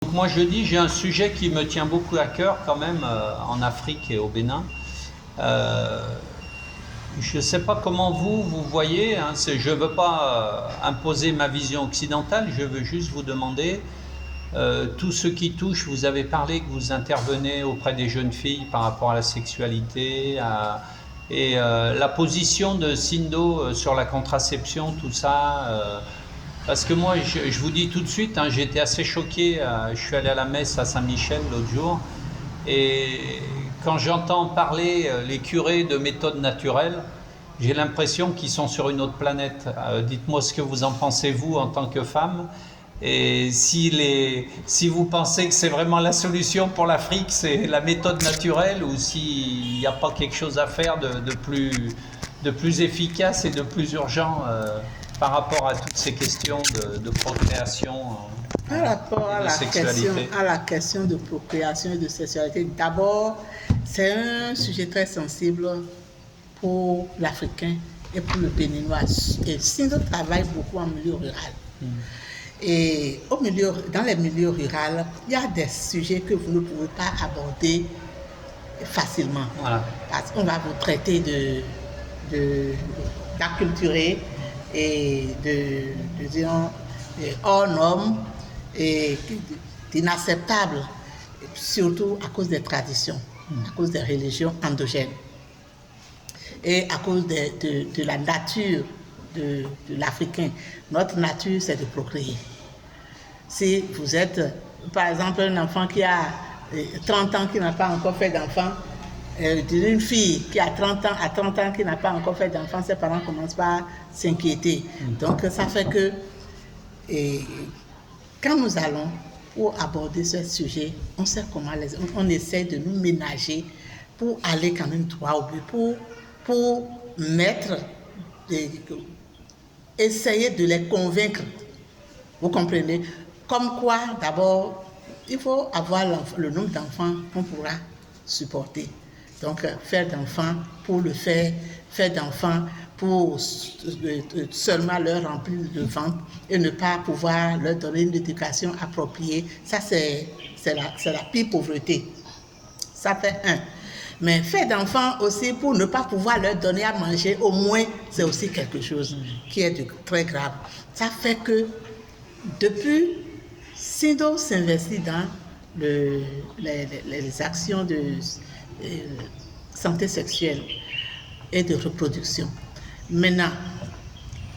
Moi je dis, j'ai un sujet qui me tient beaucoup à cœur quand même en Afrique et au Bénin. Euh, je ne sais pas comment vous voyez, hein, je ne veux pas imposer ma vision occidentale, je veux juste vous demander, tout ce qui touche, vous avez parlé que vous intervenez auprès des jeunes filles par rapport à la sexualité, et la position de Sindo sur la contraception, tout ça. Parce que moi, je vous dis tout de suite, hein, j'ai été assez choqué. Je suis allé à la messe à Saint-Michel l'autre jour. Et quand j'entends parler les curés de méthodes naturelles, j'ai l'impression qu'ils sont sur une autre planète. Dites-moi ce que vous en pensez, vous, en tant que femme. Et si vous pensez que c'est vraiment la solution pour l'Afrique, c'est la méthode naturelle, ou s'il n'y a pas quelque chose à faire de plus efficace et de plus urgent par rapport à toutes ces questions de procréation Par rapport et de sexualité. à la question de procréation et de sexualité, d'abord, c'est un sujet très sensible pour l'Africain et pour le Béninois. Et Sindo travaille beaucoup en milieu rural. Et dans les milieux ruraux, il y a des sujets que vous ne pouvez pas aborder facilement. Voilà. Parce qu'on va vous traiter d'acculturé et disons, hors norme et d'inacceptable, surtout à cause des traditions, à cause des religions endogènes et à cause de la nature de l'Africain. Notre nature, c'est de procréer. Si vous êtes, par exemple, un enfant qui a 30 ans qui n'a pas encore fait d'enfant, d'une fille qui a 30 ans qui n'a pas encore fait d'enfant, ses parents commencent par s'inquiéter. Donc ça fait que quand nous allons pour aborder ce sujet, on sait comment on essaie de nous ménager pour aller quand même droit au but, pour essayer de les convaincre. Vous comprenez? Comme quoi, d'abord, il faut avoir le nombre d'enfants qu'on pourra supporter. Donc, faire d'enfants pour le faire d'enfants pour seulement leur remplir le ventre et ne pas pouvoir leur donner une éducation appropriée. Ça, c'est la pire pauvreté. Ça fait un. Mais faire d'enfants aussi pour ne pas pouvoir leur donner à manger, au moins, c'est aussi quelque chose qui est très grave. Ça fait que depuis, Sindo s'investit dans les actions de santé sexuelle et de reproduction. Maintenant,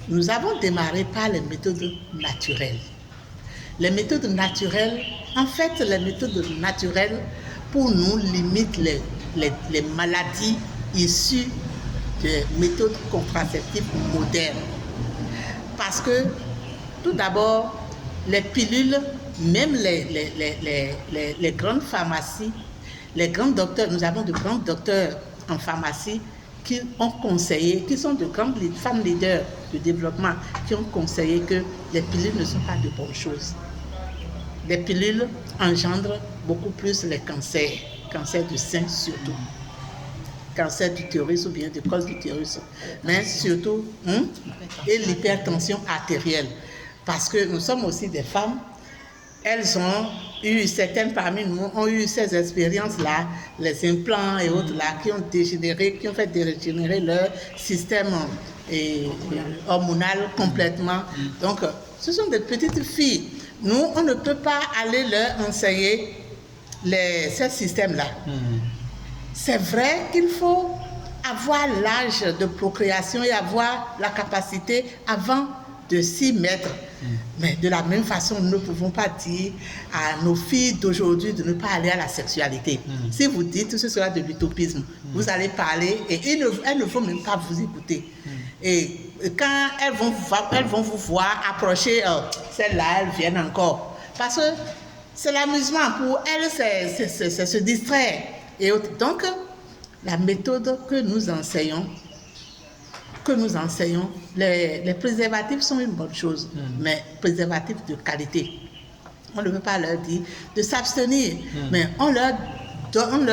nous avons démarré par les méthodes naturelles. Les méthodes naturelles, en fait, les méthodes naturelles, pour nous, limitent les maladies issues des méthodes contraceptives modernes. Parce que, tout d'abord, les pilules, même les grandes pharmacies, les grands docteurs, nous avons de grands docteurs en pharmacie qui ont conseillé, qui sont de grandes femmes leaders de développement, qui ont conseillé que les pilules ne sont pas de bonnes choses. Les pilules engendrent beaucoup plus les cancers du sein surtout, cancer d'utérus ou bien de col d'utérus, mais surtout, et l'hypertension artérielle. Parce que nous sommes aussi des femmes, certaines parmi nous ont eu ces expériences-là, les implants et autres là, qui ont fait dégénérer leur système hormonal complètement. Donc, ce sont des petites filles. Nous, on ne peut pas aller leur enseigner ces systèmes-là. C'est vrai qu'il faut avoir l'âge de procréation et avoir la capacité avant de s'y mettre. Mais de la même façon, nous ne pouvons pas dire à nos filles d'aujourd'hui de ne pas aller à la sexualité. Si vous dites que ce sera de l'utopisme, vous allez parler et elles ne vont même pas vous écouter. Et quand elles vont vous voir approcher, celles-là, elles viennent encore. Parce que c'est l'amusement. Pour elles, c'est se distraire. Et donc, la méthode que nous enseignons, les préservatifs sont une bonne chose, mais préservatifs de qualité. On ne peut pas leur dire de s'abstenir, mais on leur donne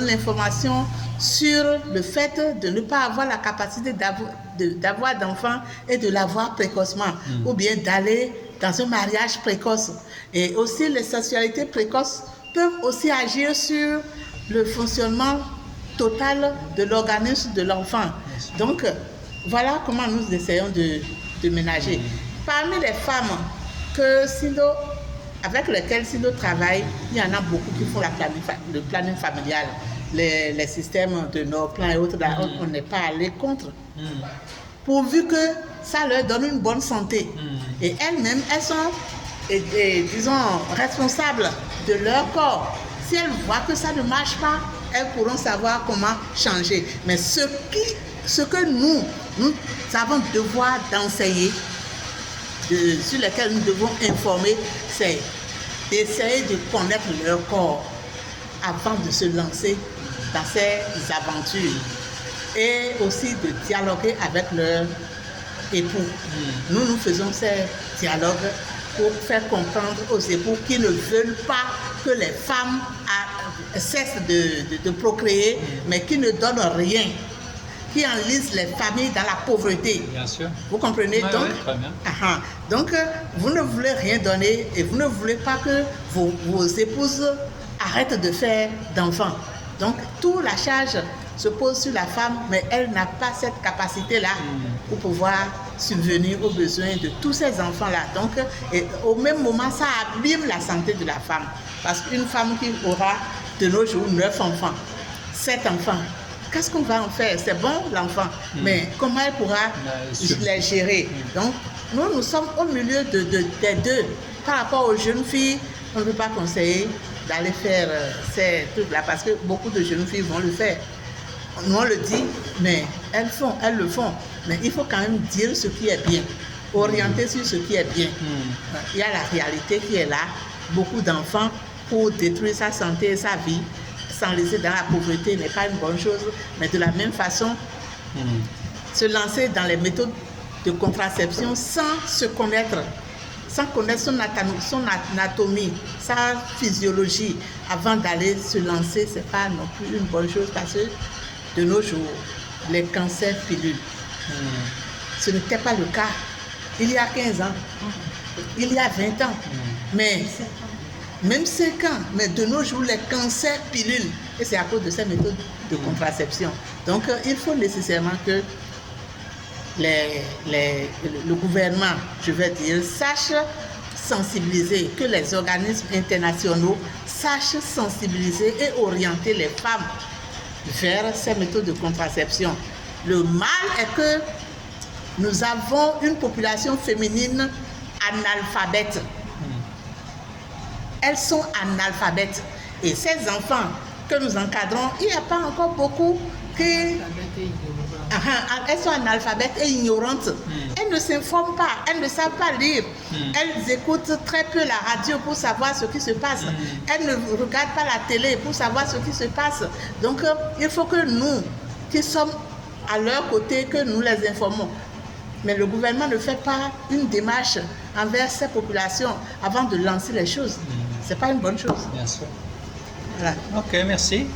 l'information sur le fait de ne pas avoir la capacité d'avoir d'enfants et de l'avoir précocement, ou bien d'aller dans un mariage précoce. Et aussi, les sexualités précoces peuvent aussi agir sur le fonctionnement total de l'organisme de l'enfant. Donc, voilà comment nous essayons de ménager. Parmi les femmes avec lesquelles Sindo travaille, il y en a beaucoup qui font le planning familial. Les systèmes de Norplan et autres, là, on n'est pas allé contre. Pourvu que ça leur donne une bonne santé. Et elles-mêmes, elles sont, disons, responsables de leur corps. Si elles voient que ça ne marche pas, elles pourront savoir comment changer. Mais ce que nous avons devoir d'enseigner, sur lesquels nous devons informer, c'est d'essayer de connaître leur corps avant de se lancer dans ces aventures. Et aussi de dialoguer avec leur époux. Nous faisons ces dialogues pour faire comprendre aux époux qui ne veulent pas que les femmes cessent de procréer, mais qui ne donnent rien, qui enlisent les familles dans la pauvreté. Bien sûr. Vous comprenez? Ouais, donc, ouais, très bien. Donc, vous ne voulez rien donner et vous ne voulez pas que vos épouses arrêtent de faire d'enfants. Donc, toute la charge se pose sur la femme, mais elle n'a pas cette capacité-là pour pouvoir subvenir aux besoins de tous ces enfants-là. Donc, au même moment, ça abîme la santé de la femme. Parce qu'une femme qui aura de nos jours 9 enfants, 7 enfants, qu'est-ce qu'on va en faire? C'est bon l'enfant, mais comment elle pourra les gérer? Donc, nous sommes au milieu des deux. Par rapport aux jeunes filles, on ne peut pas conseiller d'aller faire ces trucs-là parce que beaucoup de jeunes filles vont le faire. Nous on le dit, mais elles le font. Mais il faut quand même dire ce qui est bien, orienter sur ce qui est bien. Il y a la réalité qui est là. Beaucoup d'enfants, pour détruire sa santé et sa vie, s'enliser dans la pauvreté n'est pas une bonne chose. Mais de la même façon, se lancer dans les méthodes de contraception sans se connaître, sans connaître son anatomie, sa physiologie, avant d'aller se lancer, ce n'est pas non plus une bonne chose parce que de nos jours, les cancers pilules, ce n'était pas le cas il y a 15 ans, il y a 20 ans, mais même 5 ans, mais de nos jours, les cancers pilules, et c'est à cause de ces méthodes de contraception. Donc, il faut nécessairement que le gouvernement, je vais dire, sache sensibiliser, que les organismes internationaux sachent sensibiliser et orienter les femmes vers ces méthodes de contraception. Le mal est que nous avons une population féminine analphabète. Elles sont analphabètes. Et ces enfants que nous encadrons, il n'y a pas encore beaucoup qui... elles sont analphabètes et ignorantes. Elles ne s'informent pas, elles ne savent pas lire. Elles écoutent très peu la radio pour savoir ce qui se passe. Elles ne regardent pas la télé pour savoir ce qui se passe. Donc, il faut que nous, qui sommes à leur côté, que nous les informons. Mais le gouvernement ne fait pas une démarche envers ces populations avant de lancer les choses. Ce n'est pas une bonne chose. Bien sûr. Voilà. Ok, merci.